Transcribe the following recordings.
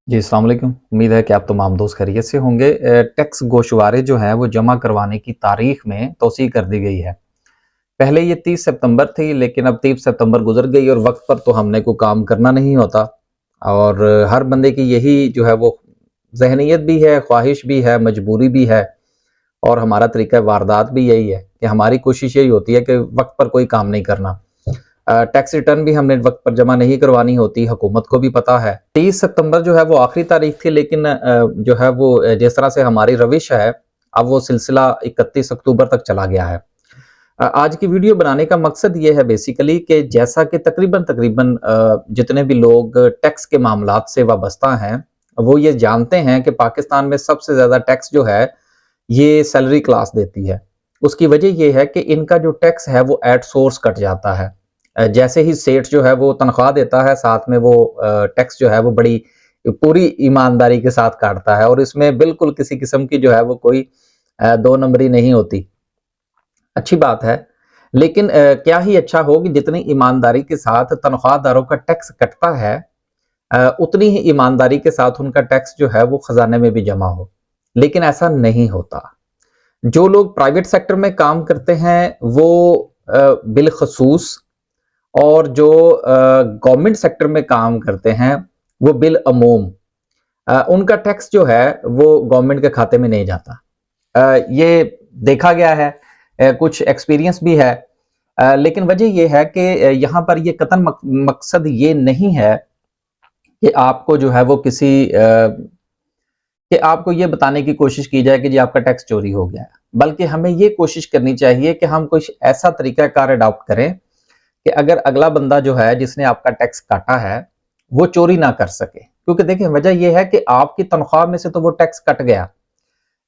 जी, अस्सलाम वालेकुम। उम्मीद है कि आप तमाम दोस्त खैरियत से होंगे। टैक्स गोशवारे जो हैं वो जमा करवाने की तारीख में तौसीह कर दी गई है। पहले ये 30 सितंबर थी, लेकिन अब 30 सितंबर गुजर गई और वक्त पर तो हमने कोई काम करना नहीं होता। और हर बंदे की यही जो है वो ज़हनियत भी है, ख्वाहिश भी है, मजबूरी भी है और हमारा तरीका वारदात भी यही है कि हमारी कोशिश यही होती है कि वक्त पर कोई काम नहीं करना। टैक्स रिटर्न भी हमने वक्त पर जमा नहीं करवानी होती, हुकूमत को भी पता है। 30 सितंबर जो है वो आखिरी तारीख थी, लेकिन जो है वो जिस तरह से हमारी रविश है, अब वो सिलसिला 31 अक्टूबर तक चला गया है। आज की वीडियो बनाने का मकसद ये है बेसिकली कि जैसा कि तकरीबन तकरीबन जितने भी लोग टैक्स के मामलात से वाबस्ता हैं, वो ये जानते हैं कि पाकिस्तान में सबसे ज़्यादा टैक्स जो है, ये सैलरी क्लास देती है। उसकी वजह ये है कि इनका जो टैक्स है वो एट सोर्स कट जाता है। जैसे ही सेठ जो है वो तनख्वाह देता है, साथ में वो टैक्स जो है वो बड़ी पूरी ईमानदारी के साथ काटता है और इसमें बिल्कुल किसी किस्म की जो है वो कोई दो नंबरी नहीं होती। अच्छी बात है, लेकिन क्या ही अच्छा हो कि जितनी ईमानदारी के साथ तनख्वाहदारों का टैक्स कटता है, उतनी ही ईमानदारी के साथ उनका टैक्स जो है वो खजाने में भी जमा हो। लेकिन ऐसा नहीं होता। जो लोग प्राइवेट सेक्टर में काम करते हैं वो बिलखसूस, और जो गवर्नमेंट सेक्टर में काम करते हैं वो बिल अमूम उनका टैक्स जो है वो गवर्नमेंट के खाते में नहीं जाता। ये देखा गया है, कुछ एक्सपीरियंस भी है। लेकिन वजह ये है कि यहाँ पर ये कतन मकसद ये नहीं है कि आपको जो है वो कि आपको ये बताने की कोशिश की जाए कि जी आपका टैक्स चोरी हो गया है, बल्कि हमें ये कोशिश करनी चाहिए कि हम कुछ ऐसा तरीका कार अडॉप्ट करें कि अगर अगला बंदा जो है जिसने आपका टैक्स काटा है वो चोरी ना कर सके। क्योंकि देखिए वजह यह है कि आपकी तनख्वाह में से तो वो टैक्स कट गया,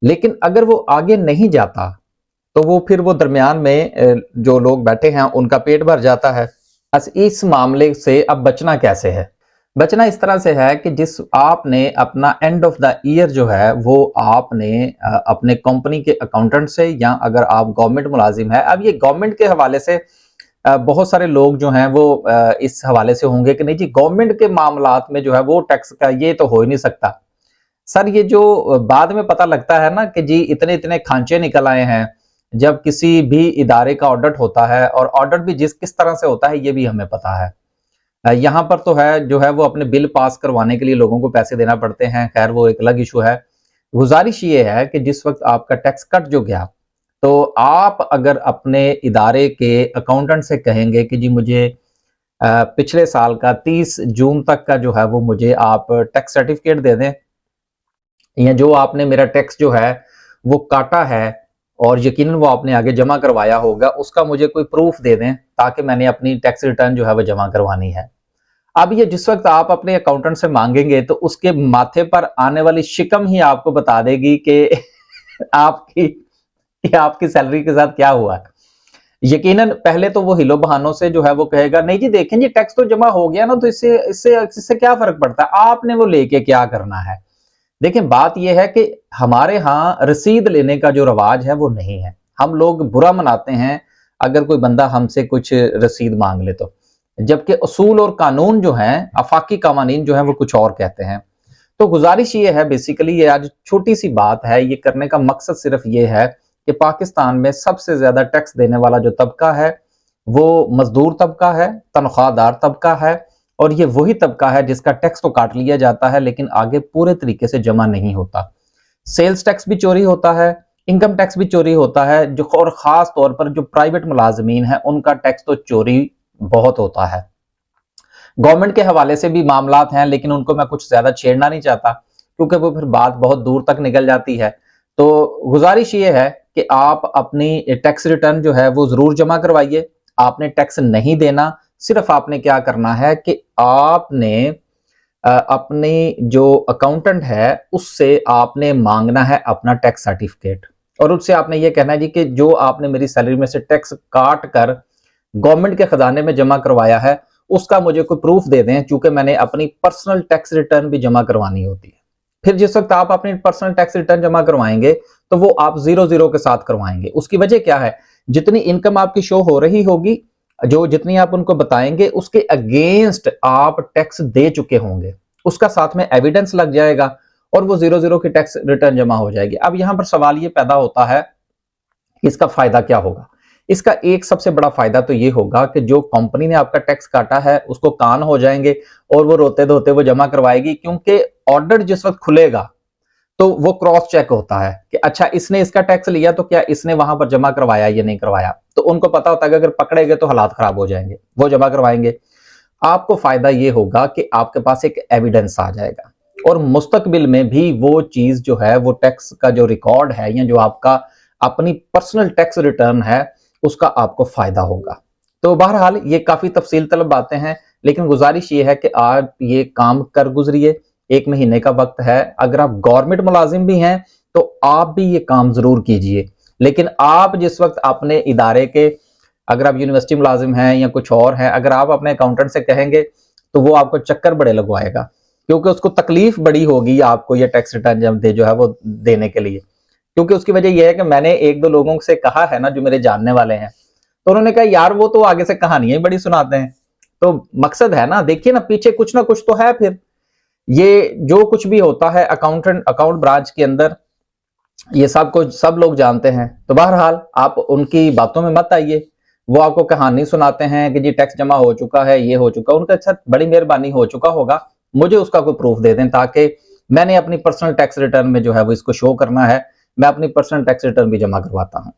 लेकिन अगर वो आगे नहीं जाता तो वो फिर वो दरमियान में जो लोग बैठे हैं उनका पेट भर जाता है। बस इस मामले से अब बचना कैसे है? बचना इस तरह से है कि जिस आपने अपना एंड ऑफ द ईयर जो है वो आपने अपने कंपनी के अकाउंटेंट से, या अगर आप गवर्नमेंट मुलाजिम है, अब ये गवर्नमेंट के हवाले से बहुत सारे लोग जो हैं वो इस हवाले से होंगे कि नहीं जी गवर्नमेंट के मामलात में जो है वो टैक्स का ये तो हो ही नहीं सकता। सर ये जो बाद में पता लगता है ना कि जी इतने इतने खांचे निकल आए हैं, जब किसी भी इदारे का ऑडिट होता है, और ऑडिट भी जिस किस तरह से होता है ये भी हमें पता है। यहाँ पर तो है जो है वो अपने बिल पास करवाने के लिए लोगों को पैसे देना पड़ते हैं, खैर वो एक अलग इशू है। गुजारिश ये है कि जिस वक्त आपका टैक्स कट जो गया, तो आप अगर अपने इदारे के अकाउंटेंट से कहेंगे कि जी मुझे पिछले साल का 30 जून तक का जो है वो मुझे आप टैक्स सर्टिफिकेट दे दें, या जो आपने मेरा टैक्स जो है वो काटा है और यकीनन वो आपने आगे जमा करवाया होगा, उसका मुझे कोई प्रूफ दे दें ताकि मैंने अपनी टैक्स रिटर्न जो है वो जमा करवानी है। अब ये जिस वक्त आप अपने अकाउंटेंट से मांगेंगे तो उसके माथे पर आने वाली शिकम ही आपको बता देगी कि आपकी कि आपकी सैलरी के साथ क्या हुआ। यकीनन पहले तो वो हिलो बहानों से जो है वो कहेगा नहीं जी देखें जी टैक्स तो जमा हो गया ना, तो इससे इससे इससे क्या फर्क पड़ता है, आपने वो लेके क्या करना है। देखिए बात यह है कि हमारे यहाँ रसीद लेने का जो रवाज है वो नहीं है। हम लोग बुरा मनाते हैं अगर कोई बंदा हमसे कुछ रसीद मांग ले तो, जबकि उसूल और कानून जो हैं, आफाकी कवानीन जो हैं वो कुछ और कहते हैं। तो गुजारिश ये है बेसिकली, ये आज छोटी सी बात है, ये करने का मकसद सिर्फ ये है कि पाकिस्तान में सबसे ज्यादा टैक्स देने वाला जो तबका है वो मजदूर तबका है, तनख्वाहदार तबका है, और ये वही तबका है जिसका टैक्स तो काट लिया जाता है लेकिन आगे पूरे तरीके से जमा नहीं होता। सेल्स टैक्स भी चोरी होता है, इनकम टैक्स भी चोरी होता है, जो और खास तौर पर जो प्राइवेट मुलाजमीन है उनका टैक्स तो चोरी बहुत होता है। गवर्नमेंट के हवाले से भी मामलात हैं, लेकिन उनको मैं कुछ ज्यादा छेड़ना नहीं चाहता क्योंकि वो फिर बात बहुत दूर तक निकल जाती है। तो गुजारिश ये है कि आप अपनी टैक्स रिटर्न जो है वो जरूर जमा करवाइए। आपने टैक्स नहीं देना, सिर्फ आपने क्या करना है कि आपने अपनी जो अकाउंटेंट है उससे आपने मांगना है अपना टैक्स सर्टिफिकेट, और उससे आपने ये कहना है जी कि जो आपने मेरी सैलरी में से टैक्स काट कर गवर्नमेंट के खजाने में जमा करवाया है उसका मुझे कोई प्रूफ दे दें, चूंकि मैंने अपनी पर्सनल टैक्स रिटर्न भी जमा करवानी होती है। फिर जिस वक्त आप अपनी पर्सनल टैक्स रिटर्न जमा करवाएंगे तो वो आप 0-0 के साथ करवाएंगे। उसकी वजह क्या है, जितनी इनकम आपकी शो हो रही होगी, जो जितनी आप उनको बताएंगे उसके अगेंस्ट आप टैक्स दे चुके होंगे, उसका साथ में एविडेंस लग जाएगा और वो 00 की टैक्स रिटर्न जमा हो जाएगी। अब यहां पर सवाल ये पैदा होता है इसका फायदा क्या होगा। इसका एक सबसे बड़ा फायदा तो ये होगा कि जो कंपनी ने आपका टैक्स काटा है उसको कान हो जाएंगे और वो रोते धोते वो जमा करवाएगी, क्योंकि ऑर्डर जिस वक्त खुलेगा तो वो क्रॉस चेक होता है कि अच्छा इसने इसका टैक्स लिया तो क्या इसने वहां पर जमा करवाया या नहीं करवाया। तो उनको पता होता है कि अगर पकड़े गए तो हालात खराब हो जाएंगे, वो जमा करवाएंगे। आपको फायदा ये होगा कि आपके पास एक एविडेंस आ जाएगा और मुस्तकबिल में भी वो चीज जो है, वो टैक्स का जो रिकॉर्ड है या जो आपका अपनी पर्सनल टैक्स रिटर्न है उसका आपको फायदा होगा। तो बहरहाल ये काफी तफसील तलब बातें हैं, लेकिन गुजारिश ये है कि आप ये काम कर गुजरिए। 1 महीने का वक्त है। अगर आप गवर्नमेंट मुलाजिम भी हैं तो आप भी ये काम जरूर कीजिए। लेकिन आप जिस वक्त अपने इदारे के, अगर आप यूनिवर्सिटी मुलाजिम हैं या कुछ और हैं, अगर आप अपने अकाउंटेंट से कहेंगे तो वो आपको चक्कर बड़े लगवाएगा, क्योंकि उसको तकलीफ बड़ी होगी आपको ये टैक्स रिटर्न जब जो है वो देने के लिए। क्योंकि उसकी वजह यह है कि मैंने 1-2 लोगों से कहा है ना जो मेरे जानने वाले हैं, तो उन्होंने कहा यार वो तो आगे से कहानियां बड़ी सुनाते हैं। तो मकसद है ना, देखिए ना पीछे कुछ ना कुछ तो है। फिर ये जो कुछ भी होता है अकाउंट ब्रांच के अंदर, ये सब कुछ सब लोग जानते हैं। तो बहरहाल आप उनकी बातों में मत आइए। वो आपको कहानी सुनाते हैं कि जी टैक्स जमा हो चुका है, ये हो चुका, उनके साथ बड़ी मेहरबानी हो चुका होगा, मुझे उसका कोई प्रूफ दे दें ताकि मैंने अपनी पर्सनल टैक्स रिटर्न में जो है वो इसको शो करना है, मैं अपनी पर्सनल टैक्स रिटर्न भी जमा करवाता हूं।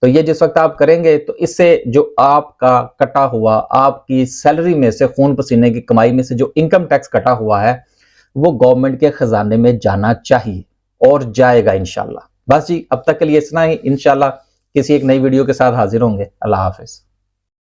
तो ये जिस वक्त आप करेंगे तो इससे जो आपका कटा हुआ, आपकी सैलरी में से, खून पसीने की कमाई में से जो इनकम टैक्स कटा हुआ है वो गवर्नमेंट के खजाने में जाना चाहिए और जाएगा इंशाल्लाह। बस जी अब तक के लिए इतना ही। इंशाल्लाह किसी एक नई वीडियो के साथ हाजिर होंगे। अल्लाह हाफिज।